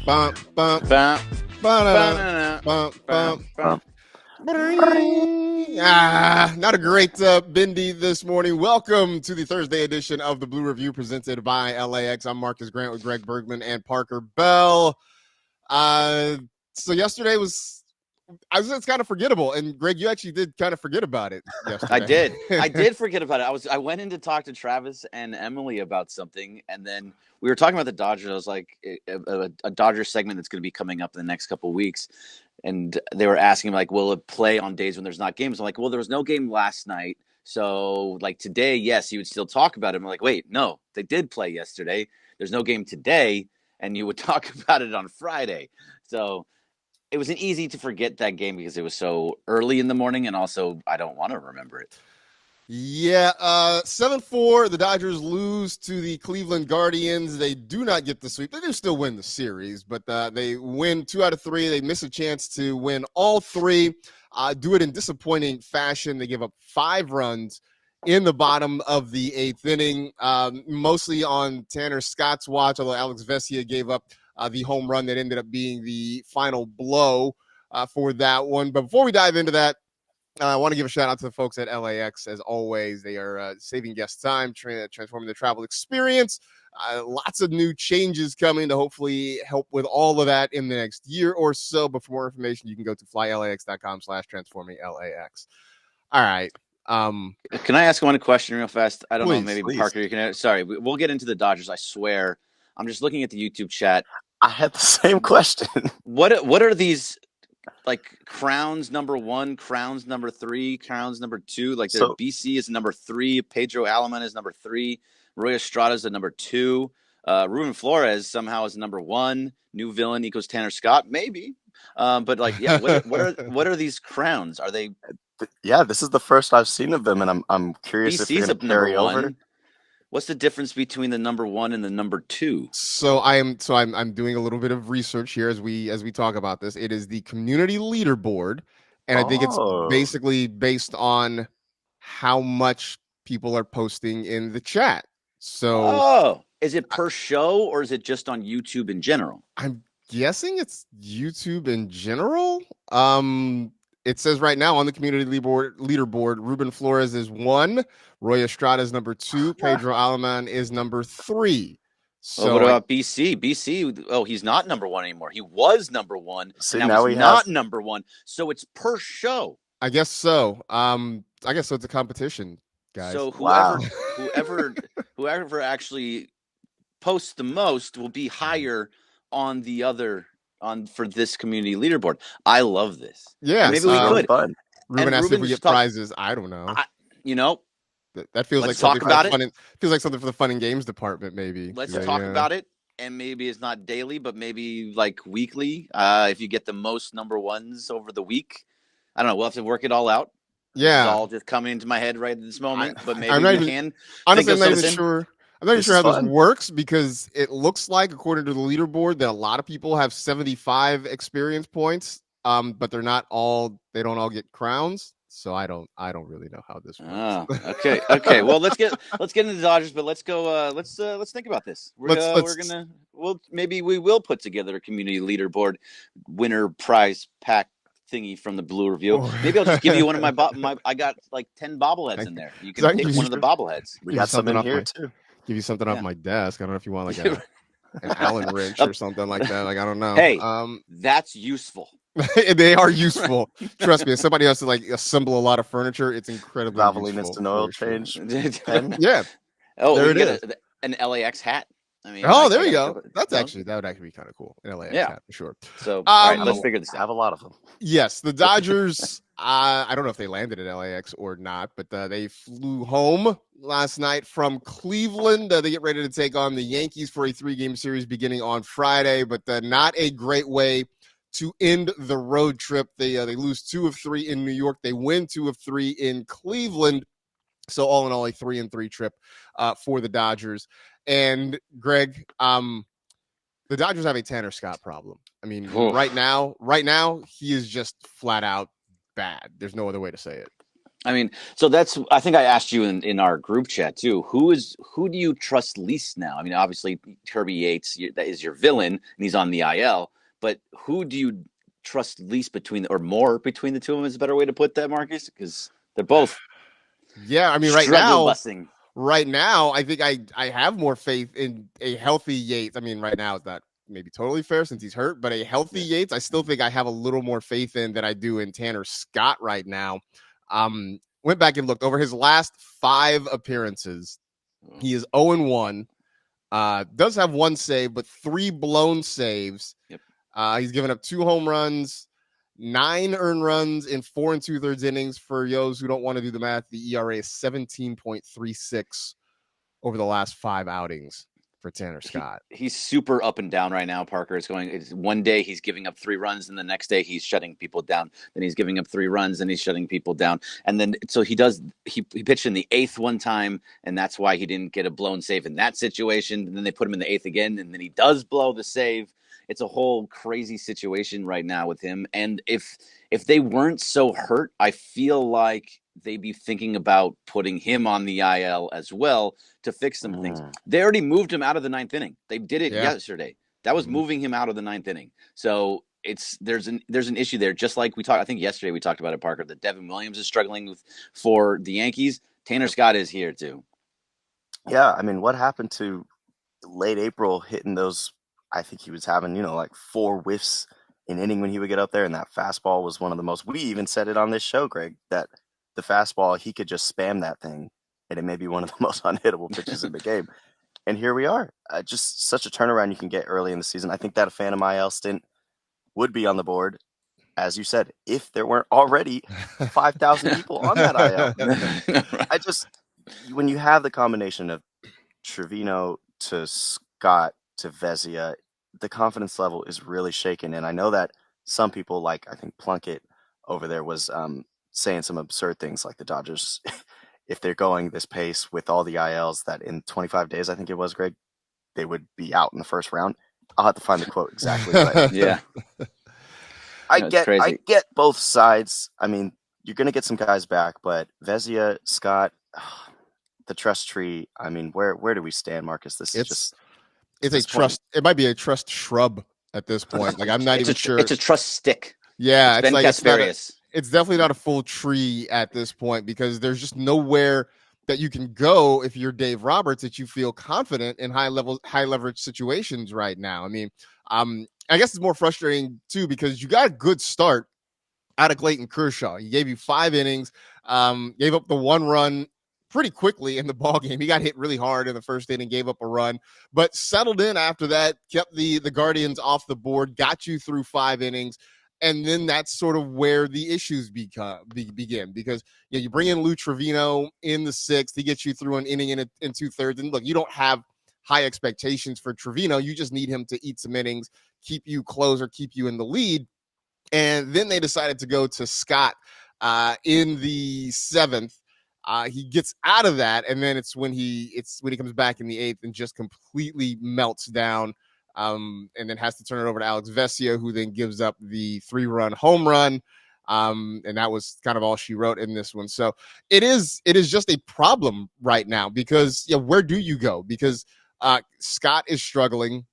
Bum, bum, Bum, ba-da-da, bum, bum. bum. Not a great Bindi this morning. Welcome to the Thursday edition of the Blue Review presented by LAX. I'm Marcus Grant with Greg Bergman and Parker Bell. So yesterday it's kind of forgettable, and Greg, you actually did kind of forget about it yesterday. I did forget about it. I went in to talk to Travis and Emily about something, and then we were talking about the Dodgers. I was like, a Dodgers segment that's going to be coming up in the next couple of weeks, and they were asking like, will it play on days when there's not games? I'm like, well, there was no game last night, so like today, yes, you would still talk about it. I'm like, wait, no, they did play yesterday. There's no game today, and you would talk about it on Friday. So it was an easy to forget that game because it was so early in the morning, and also I don't want to remember it. Yeah, 7-4, the Dodgers lose to the Cleveland Guardians. They do not get the sweep. They do still win the series, but they win 2 out of 3. They miss a chance to win all 3, do it in disappointing fashion. They give up 5 runs in the bottom of the 8th inning, mostly on Tanner Scott's watch, although Alex Vesia gave up the home run that ended up being the final blow for that one. But before we dive into that, I want to give a shout out to the folks at LAX. As always, they are saving guest time, transforming the travel experience. Lots of new changes coming to hopefully help with all of that in the next year or so. But for more information, you can go to flylax.com/transforminglAX. All right. Can I ask one question real fast? I don't know. Maybe please. Parker, you can. Sorry, we'll get into the Dodgers. I swear. I'm just looking at the YouTube chat. I had the same question. What are these like crowns number 1, crowns number 3, crowns number 2? Like their BC is number 3, Pedro Alaman is number 3, Roy Estrada is the number 2, Ruben Flores somehow is number 1, new villain equals Tanner Scott, maybe. But like, yeah, what are these crowns? Are they? Yeah, this is the first I've seen of them, and I'm curious if BC's you're going up to number carry 1. over. What's the difference between the number 1 and the number 2? So I'm doing a little bit of research here as we talk about this. It is the community leaderboard, and I think it's basically based on how much people are posting in the chat. So is it per show or is it just on YouTube in general? I'm guessing it's YouTube in general. It says right now on the community leaderboard, Ruben Flores is 1, Roy Estrada is number 2, Pedro Alaman is number 3. So what about BC? BC, he's not number 1 anymore. He was number 1. See, now he's not number 1. So it's per show. I guess so. I guess so. It's a competition, guys. So whoever actually posts the most will be higher on the other. For this community leaderboard. I love this. Yeah, maybe we could. Fun. Ruben asked if we get prizes. I don't know. That feels like something for the fun. Feels like something for the fun and games department. Maybe let's talk about it. And maybe it's not daily, but maybe like weekly. If you get the most number 1s over the week, I don't know. We'll have to work it all out. Yeah, it's all just coming into my head right at this moment. But maybe honestly, I'm not even sure. I'm not even sure how this works because it looks like, according to the leaderboard, that a lot of people have 75 experience points, but they don't all get crowns. So I don't really know how this works. Okay. Well, let's get into the Dodgers, but let's go. Let's think about this. Maybe we will put together a community leaderboard winner prize pack thingy from the Blue Review. Maybe I'll just give you one of my I got like 10 bobbleheads in there. You can pick one of the bobbleheads. We got some in here too. Give you something off my desk. I don't know if you want like an Allen wrench or something like that. Like I don't know. Hey, that's useful. They are useful. Trust me. If somebody has to like assemble a lot of furniture, it's incredibly Valvoline useful. instant oil change. Yeah. Oh, there it is. An LAX hat. I mean, there you go. That would actually be kind of cool. An LAX hat for sure. So all right, let's figure this out. I have a lot of them. Yes, the Dodgers. I don't know if they landed at LAX or not, but they flew home last night from Cleveland. They get ready to take on the Yankees for a 3-game series beginning on Friday, but not a great way to end the road trip. They lose 2 of 3 in New York. They win 2 of 3 in Cleveland. So all in all, a 3-3 trip for the Dodgers. And Greg, the Dodgers have a Tanner Scott problem. I mean, right now, he is just flat out bad. There's no other way to say it. I mean, so I think I asked you in our group chat too. Who do you trust least now? I mean, obviously Kirby Yates, that is your villain, and he's on the IL. But who do you trust least or more between the two of them? Is a better way to put that, Marcus, because they're both Yeah, I mean, struggle busing. right now, I think I have more faith in a healthy Yates. I mean, right now it's not maybe totally fair since he's hurt, but a healthy Yates, I still think I have a little more faith in than I do in Tanner Scott right now. Went back and looked over his last 5 appearances. He is 0-1. Does have 1 save, but 3 blown saves. Yep. He's given up 2 home runs, 9 earned runs in 4 2/3 innings. For those who don't want to do the math, the ERA is 17.36 over the last 5 outings for Tanner Scott. He's super up and down right now, Parker. It's one day he's giving up 3 runs, and the next day he's shutting people down. Then he's giving up 3 runs, and he's shutting people down. And then so he pitched in the 8th one time, and that's why he didn't get a blown save in that situation. And then they put him in the 8th again, and then he does blow the save. It's a whole crazy situation right now with him. And if they weren't so hurt, I feel like they'd be thinking about putting him on the IL as well to fix some things. They already moved him out of the 9th inning. They did it yesterday. That was moving him out of the 9th inning. So there's an issue there. Just like I think yesterday we talked about it, Parker, that Devin Williams is struggling for the Yankees. Tanner Scott is here too. Yeah, I mean, what happened to late April hitting those? I think he was having, like 4 whiffs an inning when he would get up there, and that fastball was one of the most. We even said it on this show, Greg, that the fastball, he could just spam that thing, and it may be one of the most unhittable pitches in the game. And here we are. Just such a turnaround you can get early in the season. I think that a Phantom IL stint would be on the board, as you said, if there weren't already 5,000 people on that IL. When you have the combination of Trevino to Scott to Vezia, the confidence level is really shaken. And I know that some people, like I think Plunkett over there, was saying some absurd things like the Dodgers, if they're going this pace with all the ILs, that in 25 days, I think it was, Greg, they would be out in the first round. I'll have to find the quote exactly. But yeah. I get both sides. I mean, you're going to get some guys back, but Vezia, Scott, the trust tree. I mean, where do we stand, Marcus? It's a trust. It might be a trust shrub at this point. Like I'm not even sure. It's a trust stick. Yeah, it's Ben Kasparius. It's definitely not a full tree at this point because there's just nowhere that you can go if you're Dave Roberts that you feel confident in high leverage situations right now. I mean, I guess it's more frustrating too because you got a good start out of Clayton Kershaw. He gave you 5 innings, gave up the 1 run pretty quickly in the ball game. He got hit really hard in the first inning, gave up a run, but settled in after that, kept the Guardians off the board, got you through 5 innings. And then that's sort of where the issues begin because you bring in Lou Trevino in the 6th. He gets you through an inning in 2/3. And look, you don't have high expectations for Trevino. You just need him to eat some innings, keep you closer, keep you in the lead. And then they decided to go to Scott in the 7th. He gets out of that, and then it's when he comes back in the 8th and just completely melts down. And then has to turn it over to Alex Vezia, who then gives up the 3-run home run. And that was kind of all she wrote in this one. So it is just a problem right now because where do you go? Because Scott is struggling.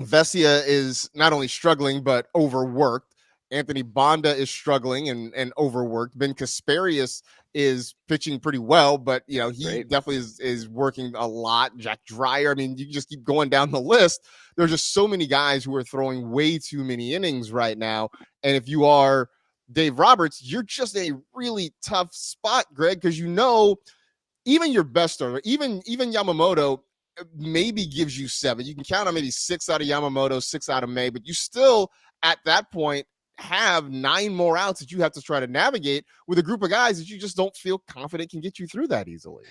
Vezia is not only struggling, but overworked. Anthony Bonda is struggling and overworked. Ben Kasparius is pitching pretty well, but he definitely is working a lot. Jack Dreyer. I mean, you just keep going down the list. There's just so many guys who are throwing way too many innings right now. And if you are Dave Roberts, you're just in a really tough spot, Greg, because even your best starter, even Yamamoto maybe gives you 7. You can count on maybe 6 out of Yamamoto, 6 out of May, but you still at that point have 9 more outs that you have to try to navigate with a group of guys that you just don't feel confident can get you through that easily.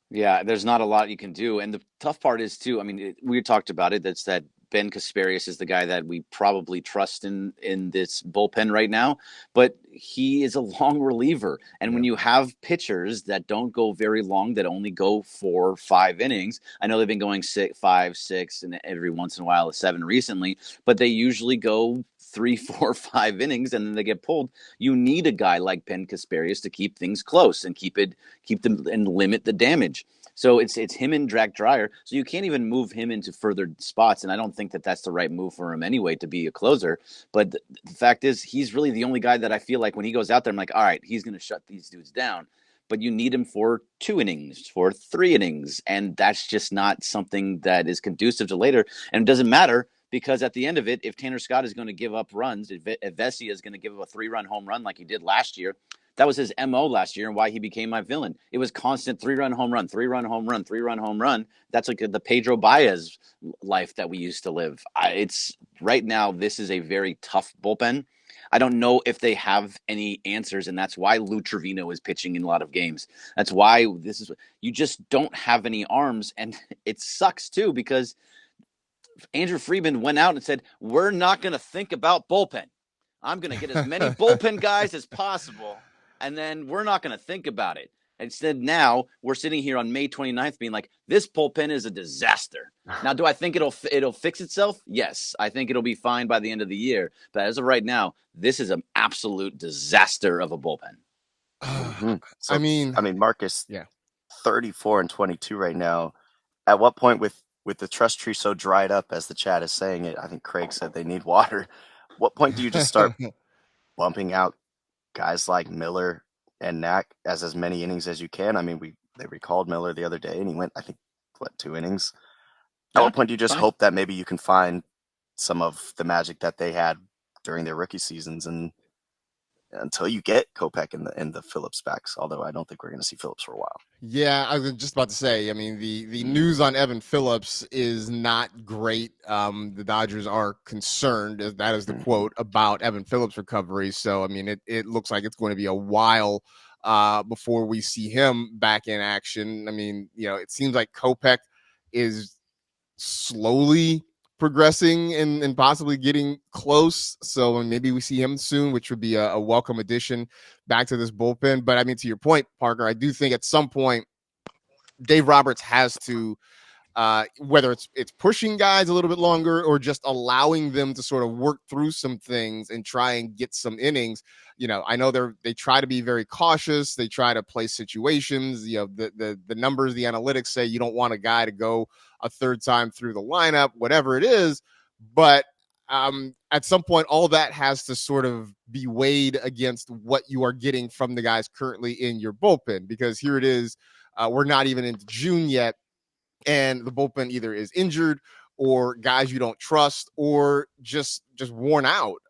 Yeah, there's not a lot you can do. And the tough part is too, I mean, we talked about it. That's that Ben Kasparius is the guy that we probably trust in this bullpen right now, but he is a long reliever. And when you have pitchers that don't go very long, that only go 4 or 5 innings, I know they've been going 5, 6, and every once in a while 7 recently, but they usually go 3, 4, 5 innings and then they get pulled. You need a guy like Ben Kasparius to keep things close and keep them and limit the damage. So it's him and Jack Dreyer. So you can't even move him into further spots. And I don't think that that's the right move for him anyway to be a closer. But the fact is, he's really the only guy that I feel like when he goes out there, I'm like, all right, he's going to shut these dudes down. But you need him for 2 innings, for 3 innings. And that's just not something that is conducive to later. And it doesn't matter because at the end of it, if Tanner Scott is going to give up runs, if Vesia is going to give up a 3-run home run like he did last year, that was his MO last year and why he became my villain. It was constant 3-run home run, 3-run home run, 3-run home run. That's like the Pedro Baez life that we used to live. It's right now, this is a very tough bullpen. I don't know if they have any answers, and that's why Lou Trevino is pitching in a lot of games. That's why you just don't have any arms, and it sucks too because Andrew Friedman went out and said, we're not going to think about bullpen. I'm going to get as many bullpen guys as possible. And then we're not going to think about it. Instead, now we're sitting here on May 29th being like, this bullpen is a disaster. Now, do I think it'll fix itself? Yes. I think it'll be fine by the end of the year. But as of right now, this is an absolute disaster of a bullpen. So, I mean, Marcus, 34 and 22 right now. At what point with the trust tree so dried up, as the chat is saying it, I think Craig said they need water. What point do you just start bumping out guys like Miller and Knack as many innings as you can? I mean, they recalled Miller the other day and he went, I think, 2 innings. At what point do you just hope that maybe you can find some of the magic that they had during their rookie seasons and until you get Kopech and the Phillips backs, although I don't think we're going to see Phillips for a while. Yeah, I was just about to say, I mean, the news on Evan Phillips is not great. The Dodgers are concerned, that is the quote, about Evan Phillips' recovery. So, I mean, it looks like it's going to be a while before we see him back in action. I mean, it seems like Kopech is slowly progressing and possibly getting close. So maybe we see him soon, which would be a welcome addition back to this bullpen. But I mean, to your point, Parker, I do think at some point Dave Roberts has to, whether it's pushing guys a little bit longer or just allowing them to sort of work through some things and try and get some innings. I know they try to be very cautious. They try to play situations. The numbers, the analytics say you don't want a guy to go a third time through the lineup, whatever it is. But at some point, all that has to sort of be weighed against what you are getting from the guys currently in your bullpen, because here it is. We're not even into June yet, and the bullpen either is injured or guys you don't trust or just worn out.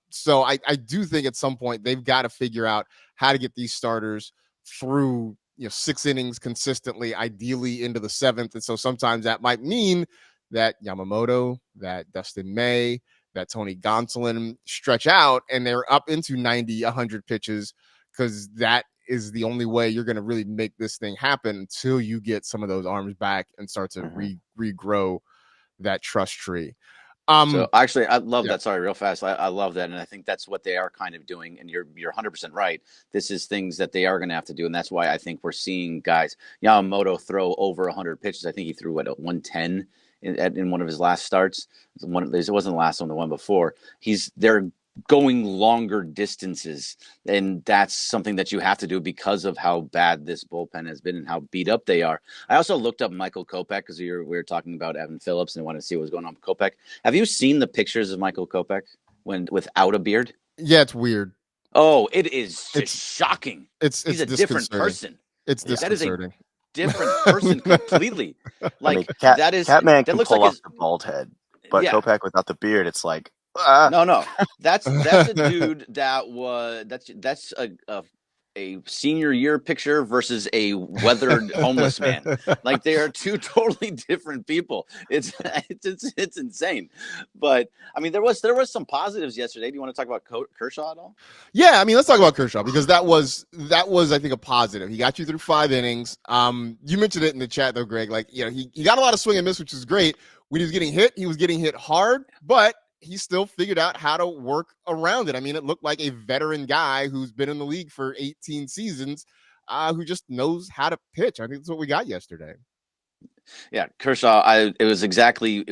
So I do think at some point they've got to figure out how to get these starters through 6 innings consistently, ideally into the 7th. And so sometimes that might mean that Yamamoto, that Dustin May, that Tony Gonsolin stretch out and they're up into 90, 100 pitches, because that is the only way you're going to really make this thing happen until you get some of those arms back and start to regrow that trust tree. So actually, I love that. Sorry, real fast. I love that. And I think that's what they are kind of doing. And you're 100% right. This is things that they are going to have to do. And that's why I think we're seeing guys, Yamamoto throw over 100 pitches. I think he threw 110 in one of his last starts. It wasn't the last one, the one before. They're going longer distances, and that's something that you have to do because of how bad this bullpen has been and how beat up they are. I also looked up Michael Kopech because we were talking about Evan Phillips and wanted to see what was going on with Kopech. Have you seen the pictures of Michael Kopech without a beard? Yeah, it's weird. Oh, it is just shocking. He's a different person. It's disconcerting. That is a different person completely. Like Catman can looks pull like off the bald head, but Kopech without the beard, it's like. No, that's a dude that's a senior year picture versus a weathered homeless man. Like they are two totally different people. It's insane. But I mean, there was some positives yesterday. Do you want to talk about Kershaw at all? Yeah, I mean, let's talk about Kershaw because that was I think a positive. He got you through 5 innings. You mentioned it in the chat though, Greg. Like he got a lot of swing and miss, which is great. when he was getting hit hard, but he still figured out how to work around it. I mean, it looked like a veteran guy who's been in the league for 18 seasons, who just knows how to pitch. I think that's what we got yesterday. Yeah, Kershaw. It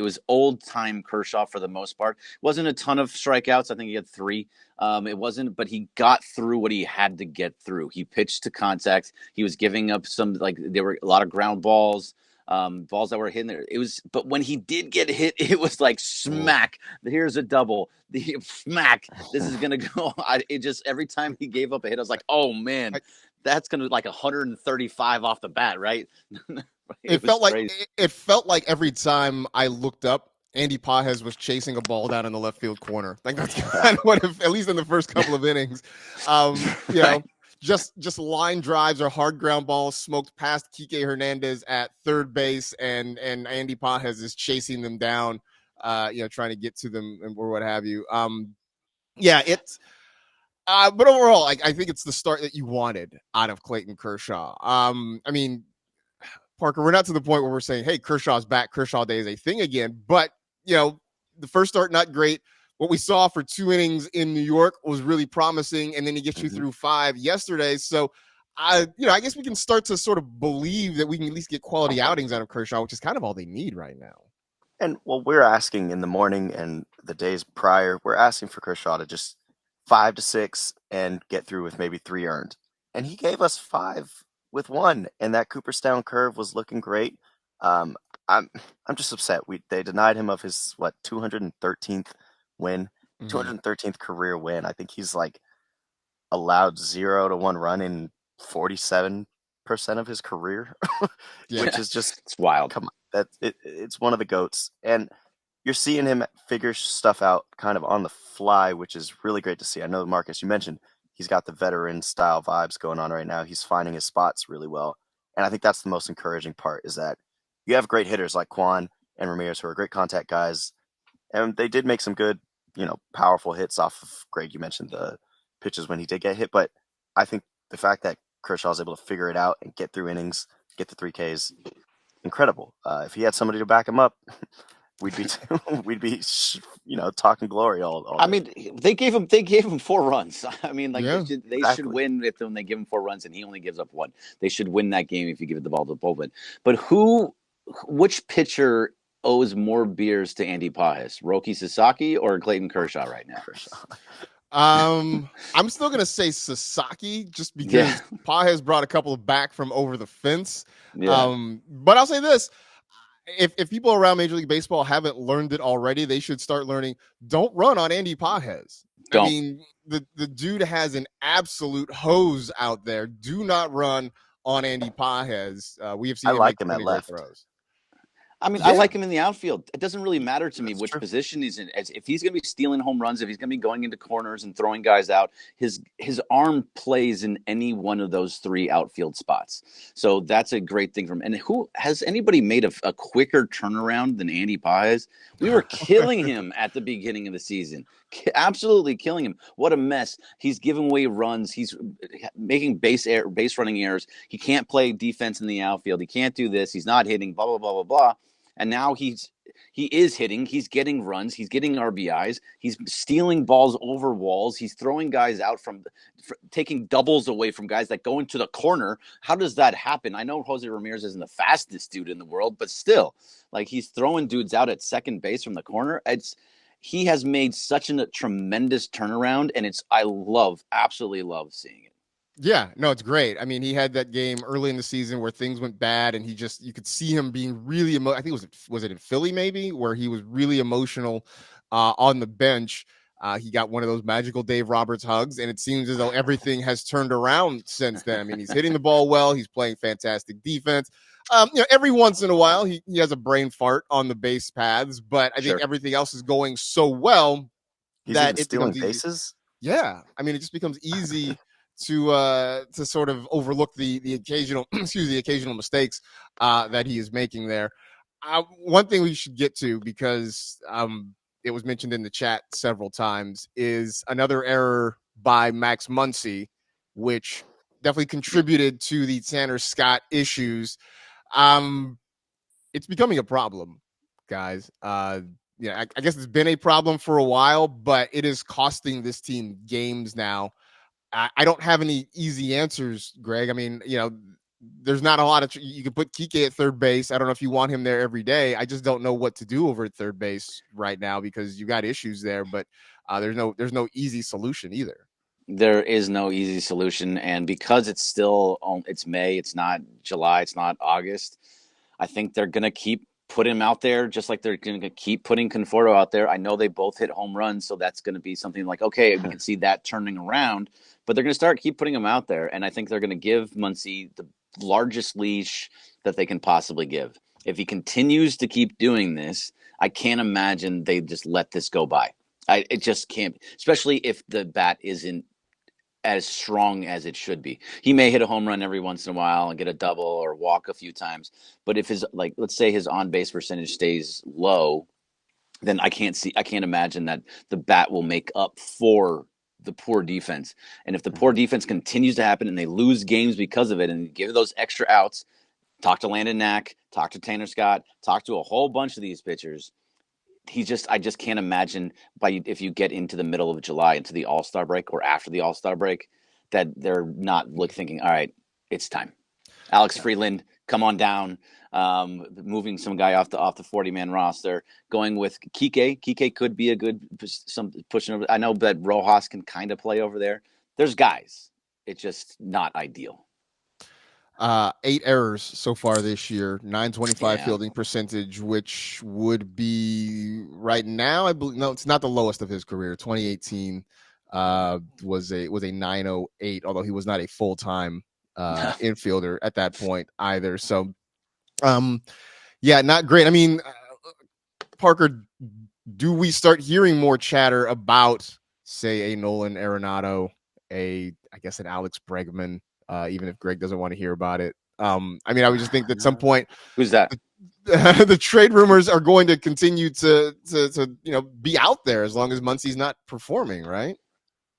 was old time Kershaw for the most part. Wasn't a ton of strikeouts. I think he had 3. It wasn't, but he got through what he had to get through. He pitched to contact. He was giving up there were a lot of ground balls, balls that were hitting there. But when he did get hit, it was like smack. Here's a double. The smack. This is gonna go. Every time he gave up a hit, I was like, oh man, that's gonna like 135 off the bat, right? It felt like every time I looked up, Andy Pages was chasing a ball down in the left field corner. Like that's kind of what, at least in the first couple of innings, you know, just line drives or hard ground balls smoked past Kike Hernandez at third base, and Andy Pages is chasing them down, trying to get to them or what have you. But overall, I think it's the start that you wanted out of Clayton Kershaw. I mean, Parker, we're not to the point where we're saying, hey, Kershaw's back. Kershaw Day is a thing again. But, the first start, not great. What we saw for 2 innings in New York was really promising. And then he gets you through 5 yesterday. So, I guess we can start to sort of believe that we can at least get quality outings out of Kershaw, which is kind of all they need right now. And we're asking in the morning and the days prior, we're asking for Kershaw to just 5 to 6 and get through with maybe 3 earned. And he gave us 5 with 1, and that Cooperstown curve was looking great. I'm just upset. They denied him of his 213th win, 213th career win. I think he's allowed 0 to 1 run in 47% of his career, which is just it's wild. Come on, it's one of the GOATs, and you're seeing him figure stuff out kind of on the fly, which is really great to see. I know, Marcus, you mentioned he's got the veteran style vibes going on right now. He's finding his spots really well. And I think that's the most encouraging part, is that you have great hitters like Kwan and Ramirez who are great contact guys. And they did make some good, powerful hits off of Greg. You mentioned the pitches when he did get hit. But I think the fact that Kershaw is able to figure it out and get through innings, get the 3 Ks, incredible. If he had somebody to back him up, we'd be talking glory all day. I mean, they gave him 4 runs. I mean, they should win when they give him 4 runs and he only gives up 1. They should win that game if you give it the ball to Bullpen. But which pitcher owes more beers to Andy Pages, Roki Sasaki or Clayton Kershaw right now? I'm still gonna say Sasaki just because Pages brought a couple back from over the fence. But I'll say this. If people around Major League Baseball haven't learned it already, they should start learning. Don't run on Andy Pages. I mean, the dude has an absolute hose out there. Do not run on Andy Pages. We have seen him make him at left throws. I mean, I like him in the outfield. It doesn't really matter to me which position he's in. If he's going to be stealing home runs, if he's going to be going into corners and throwing guys out, his arm plays in any one of those 3 outfield spots. So that's a great thing from him. And has anybody made a quicker turnaround than Andy Pages? We were killing him at the beginning of the season. Absolutely killing him. What a mess. He's giving away runs. He's making base running errors. He can't play defense in the outfield. He can't do this. He's not hitting, blah, blah, blah, blah, blah. And now he is hitting. He's getting runs. He's getting RBIs. He's stealing balls over walls. He's throwing guys out taking doubles away from guys that go into the corner. How does that happen? I know Jose Ramirez isn't the fastest dude in the world, but still, he's throwing dudes out at second base from the corner. He has made such a tremendous turnaround, and I absolutely love seeing it. Yeah, no, it's great. I mean, he had that game early in the season where things went bad, and you could see him being really I think was it in Philly maybe, where he was really emotional on the bench. He got one of those magical Dave Roberts hugs, and it seems as though everything has turned around since then. I mean, he's hitting the ball well. He's playing fantastic defense. Every once in a while, he has a brain fart on the base paths, but I think everything else is going so well that it's stealing bases. Yeah, I mean, it just becomes easy to sort of overlook the occasional occasional mistakes that he is making there. One thing we should get to, because it was mentioned in the chat several times, is another error by Max Muncy, which definitely contributed to the Tanner Scott issues. It's becoming a problem guys. I guess it's been a problem for a while, but it is costing this team games now. I don't have any easy answers, Greg. I mean, there's not a lot of you can put Kike at third base. I don't know if you want him there every day. I just don't know what to do over at third base right now because you got issues there, but there's no easy solution either. There is no easy solution, and because it's May, it's not July, it's not August. I think they're gonna keep putting him out there, just like they're gonna keep putting Conforto out there. I know they both hit home runs, so that's gonna be something like, okay, we can see that turning around. But they're gonna keep putting him out there, and I think they're gonna give Muncy the largest leash that they can possibly give. If he continues to keep doing this, I can't imagine they just let this go by. It just can't, especially if the bat isn't as strong as it should be. He may hit a home run every once in a while and get a double or walk a few times, but if let's say his on base percentage stays low, then I can't imagine that the bat will make up for the poor defense. And if the poor defense continues to happen and they lose games because of it, and give those extra outs, talk to Landon Knack, talk to Tanner Scott, talk to a whole bunch of these pitchers. I just can't imagine if you get into the middle of July, into the All-Star break or after the All-Star break, that they're not thinking, all right, it's time. Alex Freeland, come on down. Moving some guy off the 40-man roster, going with Kike. Kike could be a good pushing over. I know that Rojas can kind of play over there. There's guys. It's just not ideal. 8 errors so far this year, 925 fielding percentage, which would be right now, I believe. No, it's not the lowest of his career. 2018 was a 908, although he was not a full-time infielder at that point either. So, not great. I mean, Parker, do we start hearing more chatter about, say, a Nolan Arenado, an Alex Bregman? Even if Greg doesn't want to hear about it. I would just think that at some point, who's that? The trade rumors are going to continue to be out there as long as Muncy's not performing, right?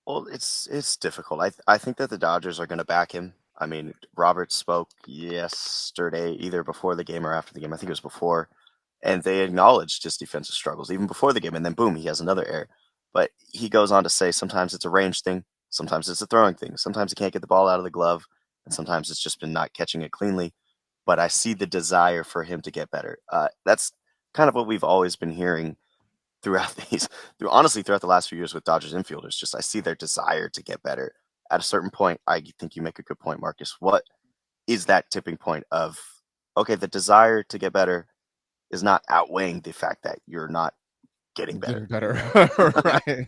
Well, it's difficult. I think that the Dodgers are going to back him. I mean, Roberts spoke yesterday, either before the game or after the game. I think it was before, and they acknowledged his defensive struggles even before the game, and then boom, he has another error. But he goes on to say sometimes it's a range thing. Sometimes it's a throwing thing. Sometimes he can't get the ball out of the glove, and sometimes it's just been not catching it cleanly. But I see the desire for him to get better. That's kind of what we've always been hearing throughout the last few years with Dodgers infielders. Just I see their desire to get better. At a certain point, I think you make a good point, Marcus. What is that tipping point of, okay, the desire to get better is not outweighing the fact that you're not getting better. Right.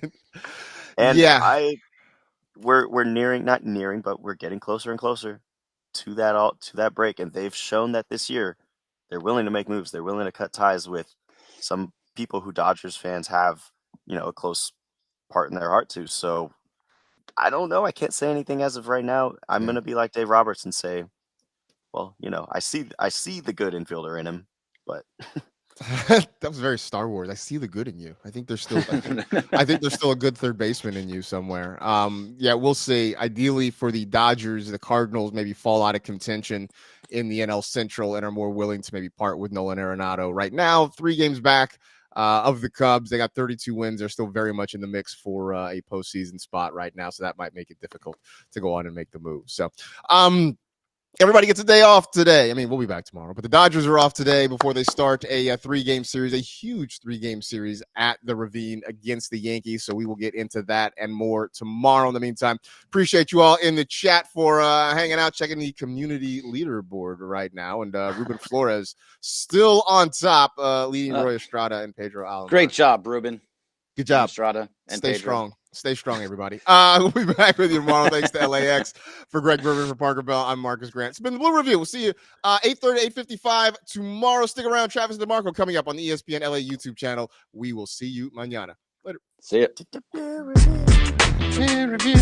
And we're not nearing, but we're getting closer and closer to that break. And they've shown that this year they're willing to make moves. They're willing to cut ties with some people who Dodgers fans have, a close part in their heart to. So I don't know. I can't say anything as of right now. I'm going to be like Dave Roberts and say, well, I see the good infielder in him, but that was very Star Wars. I see the good in you. I think there's still a good third baseman in you somewhere. We'll see. Ideally for the Dodgers, the Cardinals maybe fall out of contention in the NL Central and are more willing to maybe part with Nolan Arenado. Right now, 3 games back of the Cubs. They got 32 wins. They're still very much in the mix for a postseason spot right now. So that might make it difficult to go on and make the move. So, everybody gets a day off today. I mean, we'll be back tomorrow, but the Dodgers are off today before they start a 3-game series, a huge 3-game series at the Ravine against the Yankees. So we will get into that and more tomorrow. In the meantime, appreciate you all in the chat for hanging out, checking the community leaderboard right now. And Ruben Flores still on top, leading Roy Estrada and Pedro Alomar. Great job, Ruben. Good job. Estrada and Stay Pedro. strong. Stay strong, everybody. We'll be back with you tomorrow. Thanks to LAX. For Greg Berman, for Parker Bell, I'm Marcus Grant. It's been the Blue Review. We'll see you 8:30, 8:55 tomorrow. Stick around. Travis DeMarco coming up on the ESPN LA YouTube channel. We will see you mañana. Later. See ya. Review.